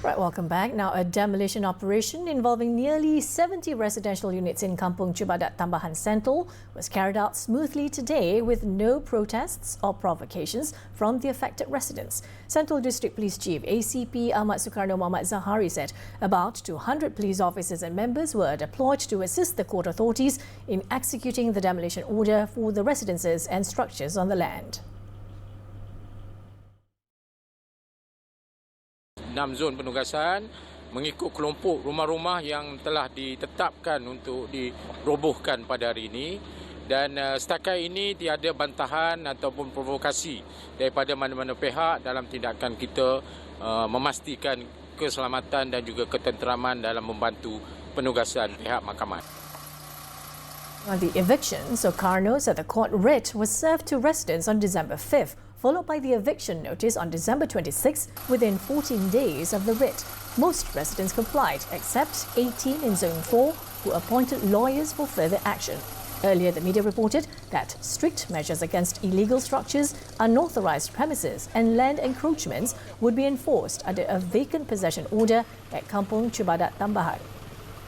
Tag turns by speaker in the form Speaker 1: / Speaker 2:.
Speaker 1: Right, welcome back. Now, a demolition operation involving nearly 70 residential units in Kampung Chubadak Tambahan, Sentul was carried out smoothly today with no protests or provocations from the affected residents. Sentul District Police Chief ACP Ahmad Sukarno Muhammad Zahari said about 200 police officers and members were deployed to assist the court authorities in executing the demolition order for the residences and structures on the land.
Speaker 2: 6 zon penugasan mengikut kelompok rumah-rumah yang telah ditetapkan untuk dirobohkan pada hari ini, dan setakat ini tiada bantahan ataupun provokasi daripada mana-mana pihak dalam tindakan kita memastikan keselamatan dan juga ketenteraman dalam membantu penugasan pihak mahkamah.
Speaker 1: On the eviction, Sukarno said the court writ was served to residents on December 5th, followed by the eviction notice on December 26th within 14 days of the writ. Most residents complied, except 18 in Zone 4, who appointed lawyers for further action. Earlier, the media reported that strict measures against illegal structures, unauthorized premises and land encroachments would be enforced under a vacant possession order at Kampung Chubadak Tambahan.